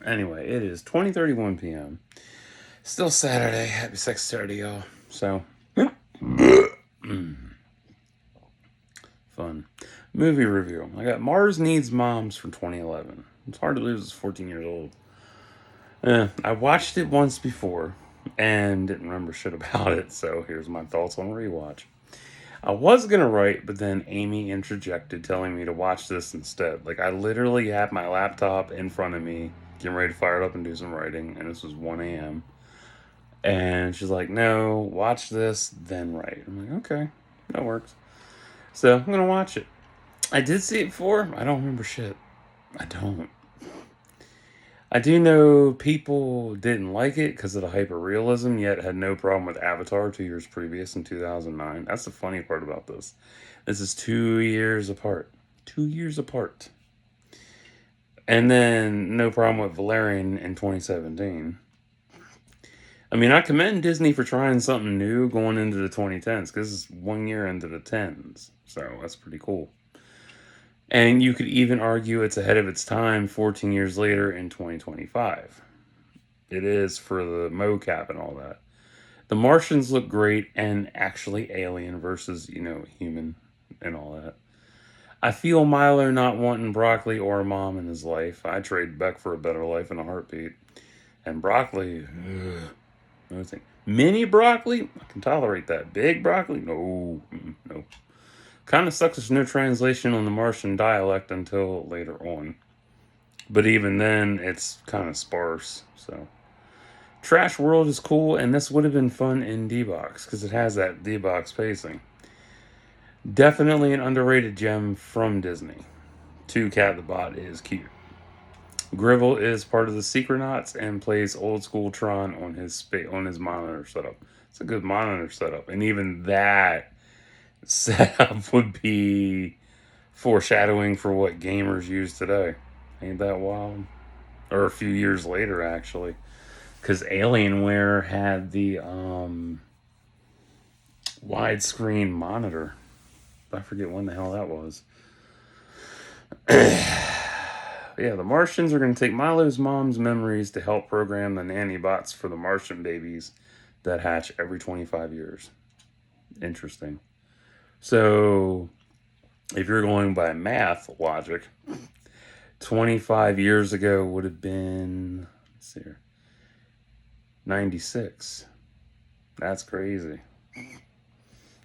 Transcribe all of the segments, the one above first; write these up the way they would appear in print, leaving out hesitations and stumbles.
Anyway, it is 20:31 p.m. Still Saturday. Happy Sex Saturday, y'all. So, fun. Movie review. I got Mars Needs Moms from 2011. It's hard to believe it's 14 years old. I watched it once before and didn't remember shit about it, so here's my thoughts on rewatch. I was gonna write, but then Amy interjected telling me to watch this instead. Like, I literally had my laptop in front of me, getting ready to fire it up and do some writing, and this was 1 a.m. And she's like, no, watch this, then write. I'm like, okay, that works. So I'm gonna watch it. I did see it before. I don't remember shit. I don't. I do know people didn't like it because of the hyper realism, yet had no problem with Avatar 2 years previous in 2009. That's the funny part about this. This is 2 years apart. 2 years apart. And then no problem with Valerian in 2017. I mean, I commend Disney for trying something new going into the 2010s because this is 1 year into the 10s. So that's pretty cool. And you could even argue it's ahead of its time 14 years later in 2025. It is for the mocap and all that. The Martians look great and actually alien versus, human and all that. I feel Milo not wanting broccoli or a mom in his life. I trade Beck for a better life in a heartbeat. And broccoli, no thing. Mini broccoli, I can tolerate that. Big broccoli, no, no. Kind of sucks there's no translation on the Martian dialect until later on. But even then, it's kind of sparse. So, Trash World is cool, and this would have been fun in D-Box because it has that D-Box pacing. Definitely an underrated gem from Disney. 2Cat the Bot is cute. Gribble is part of the Secronauts and plays old school Tron on his monitor setup. It's a good monitor setup, and even that setup would be foreshadowing for what gamers use today. Ain't that wild? Or a few years later, actually, because Alienware had the widescreen monitor. I forget when the hell that was. Yeah, the Martians are going to take Milo's mom's memories to help program the nanny bots for the Martian babies that hatch every 25 years. Interesting. So, if you're going by math logic, 25 years ago would have been, let's see here, 96. That's crazy.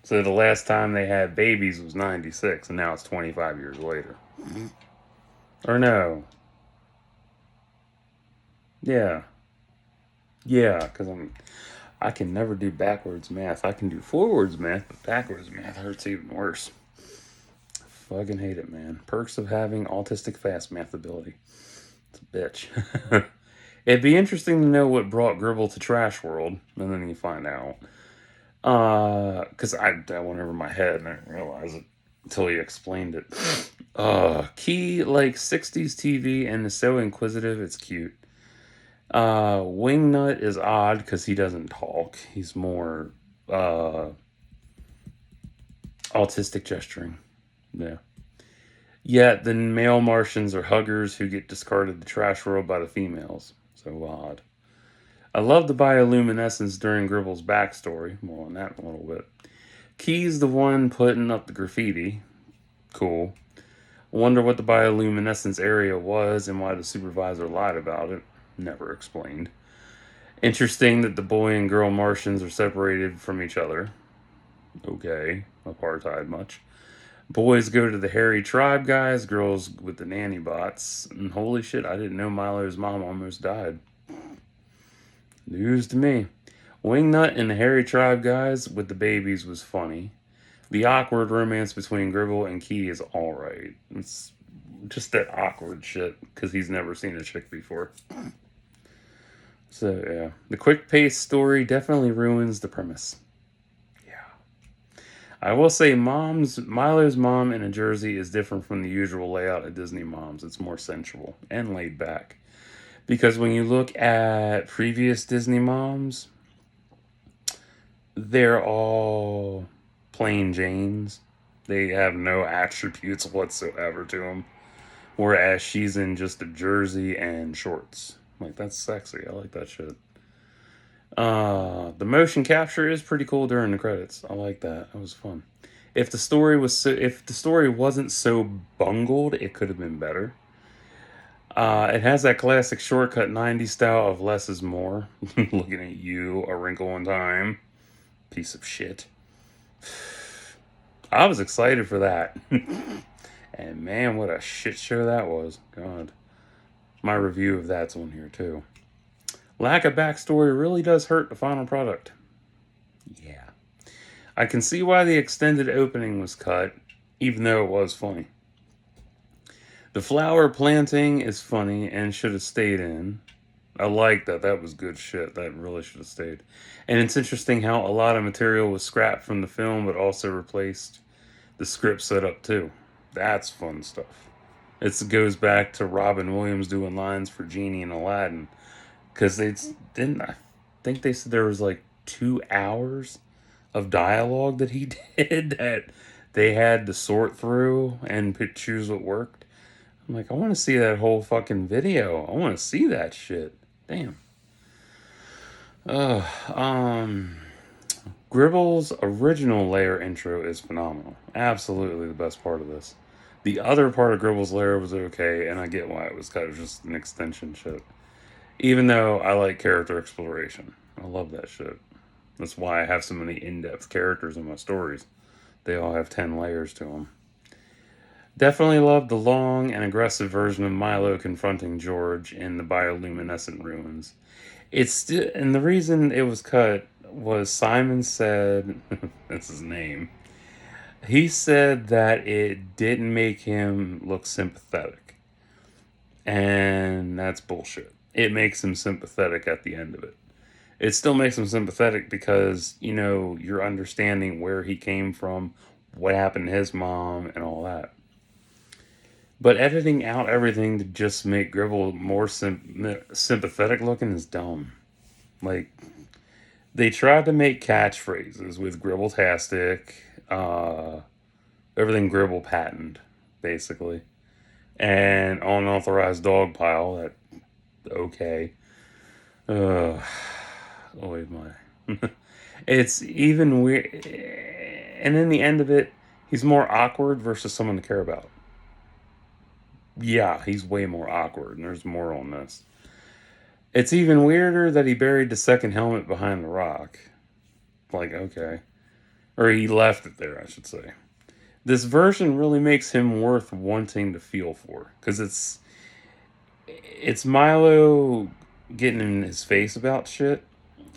So the last time they had babies was 96, and now it's 25 years later. Or no. Yeah. Yeah, because I can never do backwards math. I can do forwards math, but backwards math hurts even worse. Fucking hate it, man. Perks of having autistic fast math ability. It's a bitch. It'd be interesting to know what brought Gribble to Trash World, and then you find out. Because that went over my head and I didn't realize it until you explained it. Key like 60s TV and is so inquisitive, it's cute. Wingnut is odd because he doesn't talk. He's more autistic gesturing. Yeah. Yet the male Martians are huggers who get discarded to Trash World by the females. So odd. I love the bioluminescence during Gribble's backstory. More on that in a little bit. Key's the one putting up the graffiti. Cool. Wonder what the bioluminescence area was and why the supervisor lied about it. Never explained. Interesting that the boy and girl Martians are separated from each other. Okay, apartheid much. Boys go to the hairy tribe guys, girls with the nanny bots. And holy shit, I didn't know Milo's mom almost died. News to me. Wingnut and the hairy tribe guys with the babies was funny. The awkward romance between Gribble and Key is alright. It's just that awkward shit because he's never seen a chick before. So, yeah. The quick paced story definitely ruins the premise. Yeah. I will say Milo's mom in a jersey is different from the usual layout of Disney moms. It's more sensual and laid back. Because when you look at previous Disney moms, they're all plain Janes. They have no attributes whatsoever to them. Whereas she's in just a jersey and shorts. Like, that's sexy. I like that shit. The motion capture is pretty cool during the credits. I like that. That was fun. If the story wasn't so bungled, it could have been better. It has that classic shortcut 90s style of less is more. Looking at you, A Wrinkle in Time, piece of shit. I was excited for that. And man, what a shit show that was. God. My review of that's on here too. Lack of backstory really does hurt the final product. Yeah. I can see why the extended opening was cut, even though it was funny. The flower planting is funny and should have stayed in. I like that. That was good shit. That really should have stayed. And it's interesting how a lot of material was scrapped from the film, but also replaced the script setup too. That's fun stuff. It goes back to Robin Williams doing lines for Genie and Aladdin, because they didn't. I think they said there was like 2 hours of dialogue that he did that they had to sort through and choose what worked. I'm like, I want to see that whole fucking video. I want to see that shit. Damn. Uh, um, Gribble's original layer intro is phenomenal. Absolutely the best part of this. The other part of Gribble's layer was okay, and I get why it was cut. It was just an extension shit. Even though I like character exploration, I love that shit. That's why I have so many in-depth characters in my stories. They all have 10 layers to them. Definitely loved the long and aggressive version of Milo confronting George in the bioluminescent ruins. It's still, and the reason it was cut was Simon said, that's his name. He said that it didn't make him look sympathetic. And that's bullshit. It makes him sympathetic at the end of it. It still makes him sympathetic because, you're understanding where he came from, what happened to his mom, and all that. But editing out everything to just make Gribble more sympathetic looking is dumb. Like, they tried to make catchphrases with Gribble-tastic, everything Gribble patented, basically. And unauthorized dog pile, that, okay. Oh my. It's even weird. And in the end of it, he's more awkward versus someone to care about. Yeah, he's way more awkward, and there's more on this. It's even weirder that he buried the second helmet behind the rock. Like, okay. Or he left it there, I should say. This version really makes him worth wanting to feel for. Because it's Milo getting in his face about shit,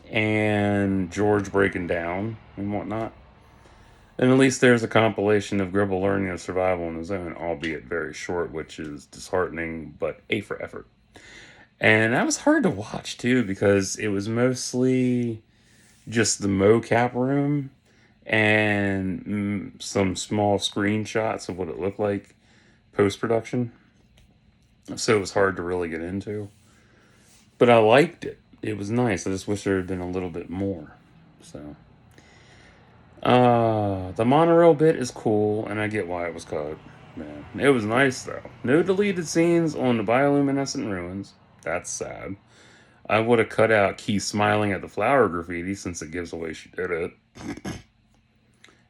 and George breaking down and whatnot. And at least there's a compilation of Gribble learning to survival on his own, albeit very short, which is disheartening, but A for effort. And that was hard to watch too, because it was mostly just the mocap room and some small screenshots of what it looked like post production. So it was hard to really get into. But I liked it. It was nice. I just wish there had been a little bit more. So. The monorail bit is cool, and I get why it was cut. Man, it was nice though. No deleted scenes on the bioluminescent ruins. That's sad. I would have cut out Keith smiling at the flower graffiti since it gives away she did it.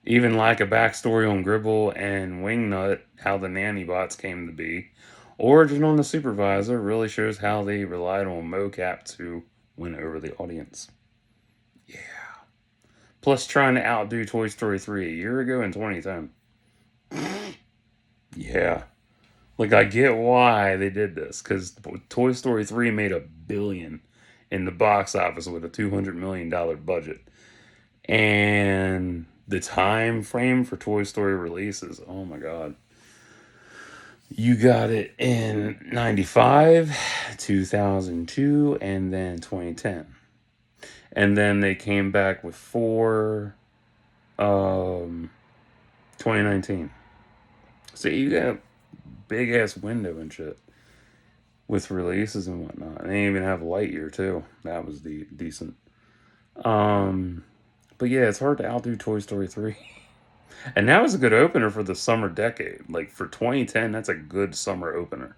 Even like a backstory on Gribble and Wingnut, how the nanny bots came to be. Origin on the supervisor really shows how they relied on mocap to win over the audience. Yeah. Plus trying to outdo Toy Story 3 a year ago in 2010. Yeah. Like, I get why they did this, because Toy Story 3 made $1 billion in the box office with a $200 million budget. And the time frame for Toy Story releases, oh my god. You got it in 95, 2002, and then 2010. And then they came back with 4, 2019. So you got a big ass window and shit with releases and whatnot. They even have Lightyear too. That was decent. But yeah, it's hard to outdo Toy Story 3. And that was a good opener for the summer decade. Like for 2010, that's a good summer opener.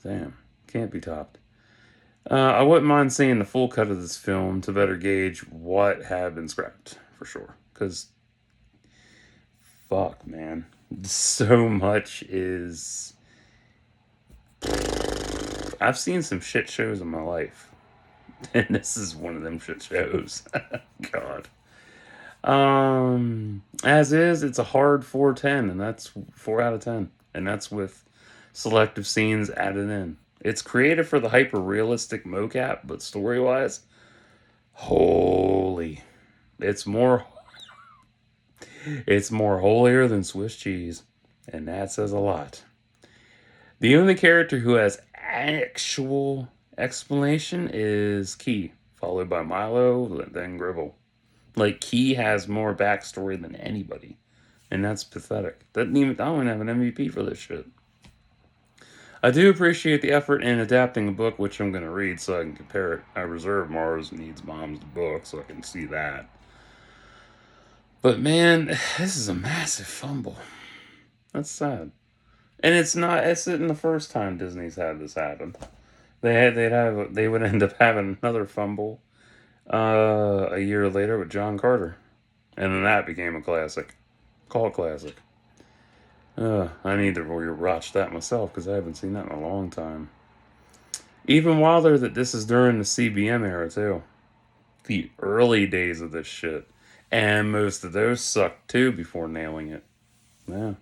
Damn, can't be topped. I wouldn't mind seeing the full cut of this film to better gauge what had been scrapped, for sure. Because, fuck, man. So much is. I've seen some shit shows in my life. And this is one of them shit shows. God. As is, it's a hard 410, and that's 4 out of 10. And that's with selective scenes added in. It's created for the hyper realistic mocap, but story wise, holy. It's more it's more holier than Swiss cheese. And that says a lot. The only character who has actual explanation is Key, followed by Milo, then Gribble. Like, Key has more backstory than anybody. And that's pathetic. Doesn't even I don't even have an MVP for this shit. I do appreciate the effort in adapting a book, which I'm going to read so I can compare it. I reserve Mars Needs Mom's book so I can see that. But man, this is a massive fumble. That's sad. And it's not. It's not the first time Disney's had this happen. They would end up having another fumble a year later with John Carter, and then that became a classic, cult classic. I need to rewatch that myself because I haven't seen that in a long time. Even wilder that this is during the CBM era too, the early days of this shit, and most of those sucked too before nailing it. Yeah,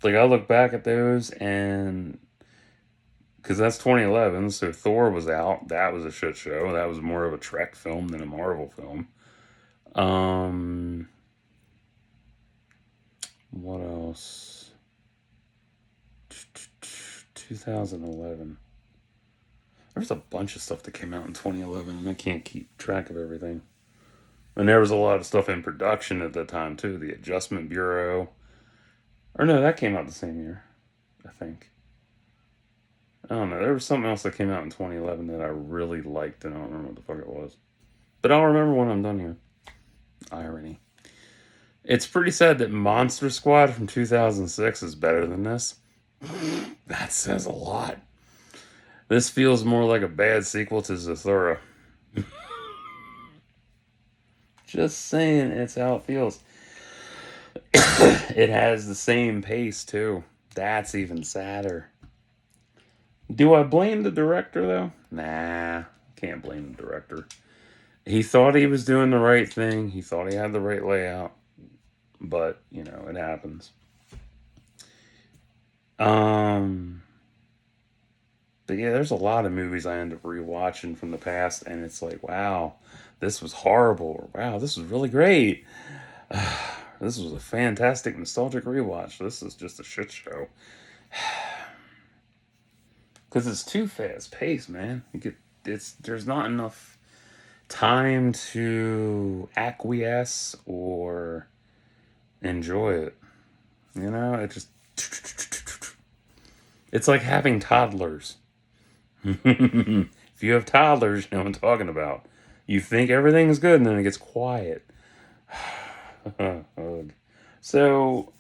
like I look back at those and because that's 2011, so Thor was out. That was a shit show. That was more of a Trek film than a Marvel film. Um, what else? 2011. There's a bunch of stuff that came out in 2011, and I can't keep track of everything. And there was a lot of stuff in production at the time too. The Adjustment Bureau, or no, that came out the same year, I think. I don't know. There was something else that came out in 2011 that I really liked, and I don't remember what the fuck it was. But I'll remember when I'm done here. Irony. It's pretty sad that Monster Squad from 2006 is better than this. That says a lot. This feels more like a bad sequel to Zathura. Just saying, it's how it feels. It has the same pace, too. That's even sadder. Do I blame the director, though? Nah, can't blame the director. He thought he was doing the right thing. He thought he had the right layout. But, you know, it happens. But yeah, there's a lot of movies I end up rewatching from the past, and it's like, wow, this was horrible, or wow, this was really great. This was a fantastic nostalgic rewatch. This is just a shit show. Because it's too fast paced, man. There's not enough time to acquiesce or enjoy it. You know, it's like having toddlers. If you have toddlers, you know what I'm talking about. You think everything's good, and then it gets quiet. So,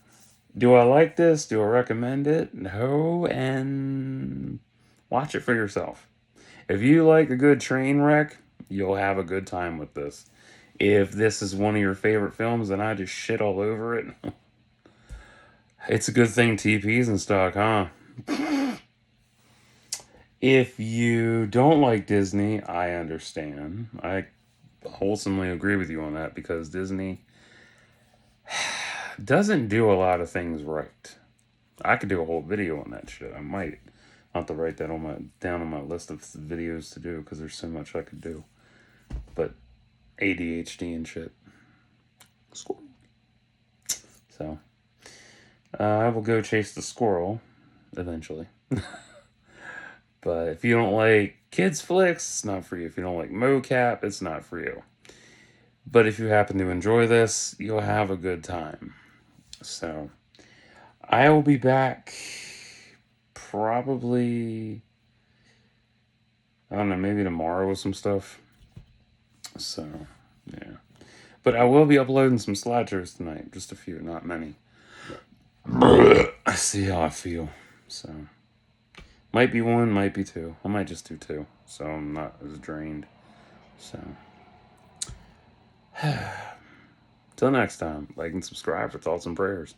do I like this? Do I recommend it? No, and watch it for yourself. If you like a good train wreck, you'll have a good time with this. If this is one of your favorite films and I just shit all over it, it's a good thing TP's in stock, huh? If you don't like Disney, I understand. I wholesomely agree with you on that because Disney doesn't do a lot of things right. I could do a whole video on that shit. I might. I'll have to write that down on my list of videos to do because there's so much I could do. But ADHD and shit. Squirrel. So I will go chase the squirrel eventually. But if you don't like kids flicks, it's not for you. If you don't like mocap, it's not for you. But if you happen to enjoy this, you'll have a good time. So I will be back probably, I don't know, maybe tomorrow with some stuff. So, yeah. But I will be uploading some slideshows tonight. Just a few, not many. I see how I feel. So, Might be one, might be two. I might just do two, so I'm not as drained. So, till next time, like and subscribe for thoughts and prayers.